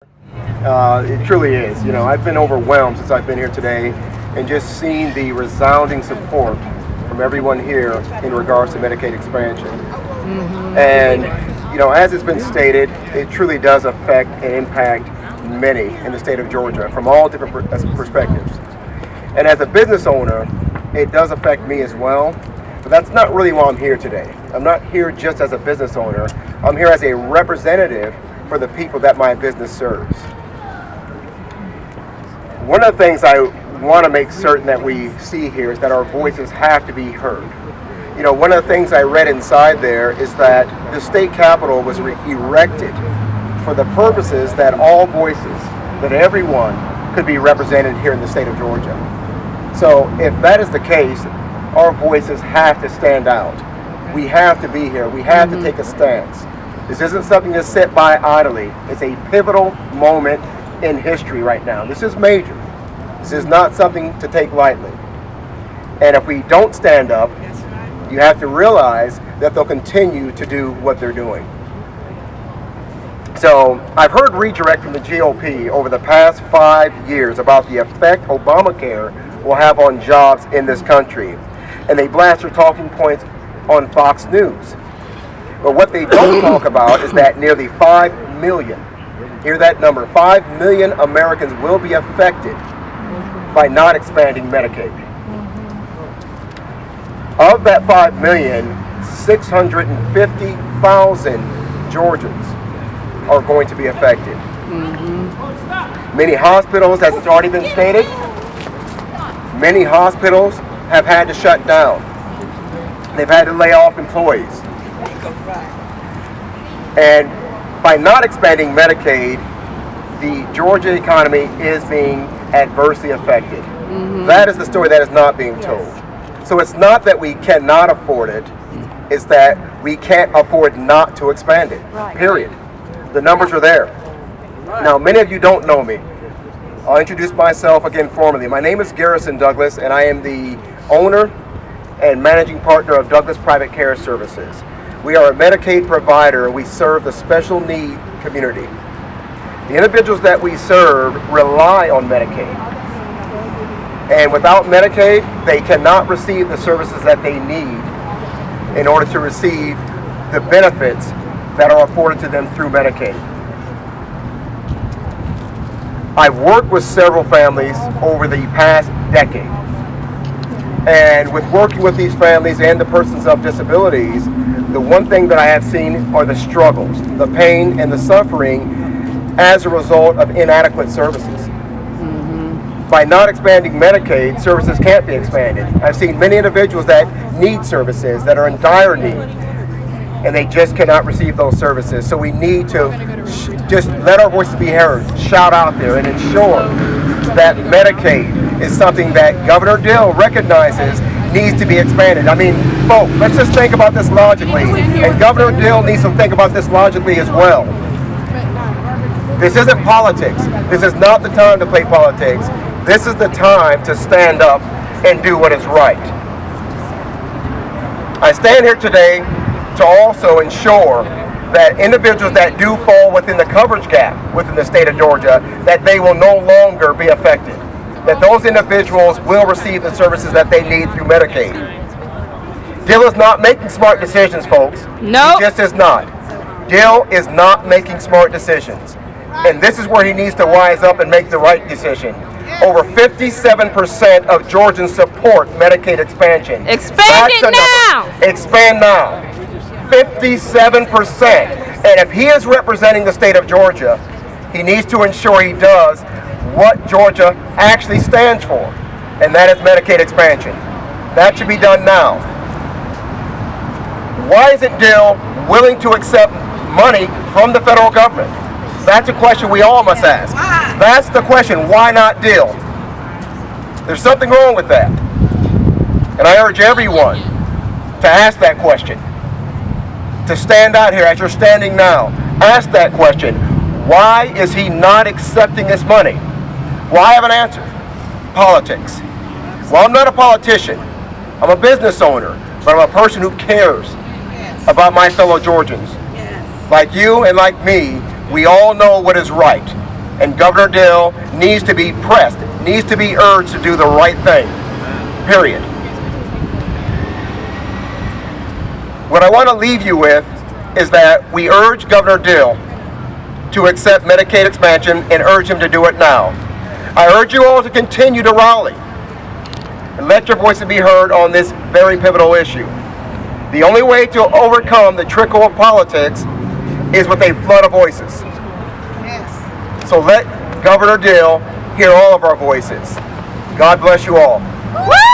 It truly is. I've been overwhelmed since I've been here today and just seen the resounding support from everyone here in regards to Medicaid expansion. And, as it's been stated, it truly does affect and impact many in the state of Georgia from all different perspectives. And as a business owner, it does affect me as well. But that's not really why I'm here today. I'm not here just as a business owner. I'm here as a representative for the people that my business serves. One of the things I want to make certain that we see here is that our voices have to be heard. One of the things I read inside there is that the state capitol was erected for the purposes that all voices, that everyone could be represented here in the state of Georgia. So if that is the case, our voices have to stand out. We have to be here. We have to take a stance. This isn't something to sit by idly. It's a pivotal moment in history right now. This is major. This is not something to take lightly. And if we don't stand up, you have to realize that they'll continue to do what they're doing. So I've heard redirect from the GOP over the past 5 years about the effect Obamacare will have on jobs in this country. And they blast their talking points on Fox News. But what they don't talk about is that nearly 5 million, hear that number, 5 million Americans will be affected by not expanding Medicaid. Of that 5 million, 650,000 Georgians are going to be affected. Many hospitals, as it's already been stated, many hospitals have had to shut down. They've had to lay off employees. And by not expanding Medicaid, the Georgia economy is being adversely affected. That is the story that is not being told. So it's not that we cannot afford it, it's that we can't afford not to expand it, period. The numbers are there. Now, many of you don't know me. I'll introduce myself again formally. My name is Garrison Douglas, and I am the owner and managing partner of Douglas Private Care Services. We are a Medicaid provider, and we serve the special need community. The individuals that we serve rely on Medicaid. And without Medicaid, they cannot receive the services that they need in order to receive the benefits that are afforded to them through Medicaid. I've worked with several families over the past decade. And with working with these families and the persons of disabilities, the one thing that I have seen are the struggles, the pain, and the suffering as a result of inadequate services. By not expanding Medicaid, services can't be expanded. I've seen many individuals that need services, that are in dire need, and they just cannot receive those services. So we need to just let our voices be heard, shout out there, and ensure that Medicaid is something that Governor Deal recognizes needs to be expanded. I mean, folks, let's just think about this logically. And Governor Deal needs to think about this logically as well. This isn't politics. This is not the time to play politics. This is the time to stand up and do what is right. I stand here today to also ensure that individuals that do fall within the coverage gap within the state of Georgia, that they will no longer be affected. That those individuals will receive the services that they need through Medicaid. Dill is not making smart decisions, folks. No. He just is not. Dill is not making smart decisions. And this is where he needs to wise up and make the right decision. Over 57% of Georgians support Medicaid expansion. Expand it now! Expand now. 57%. And if he is representing the state of Georgia, he needs to ensure he does what Georgia actually stands for, and that is Medicaid expansion. That should be done now. Why isn't Dill willing to accept money from the federal government? That's a question we all must ask. That's the question. Why not Dill? There's something wrong with that. And I urge everyone to ask that question. To stand out here as you're standing now. Ask that question. Why is he not accepting this money? Well, I have an answer. Politics. Well, I'm not a politician. I'm a business owner, but I'm a person who cares about my fellow Georgians. Like you and like me, we all know what is right. And Governor Deal needs to be pressed, needs to be urged to do the right thing, period. What I want to leave you with is that we urge Governor Deal to accept Medicaid expansion and urge him to do it now. I urge you all to continue to rally and let your voices be heard on this very pivotal issue. The only way to overcome the trickle of politics is with a flood of voices. Yes. So let Governor Deal hear all of our voices. God bless you all. Woo!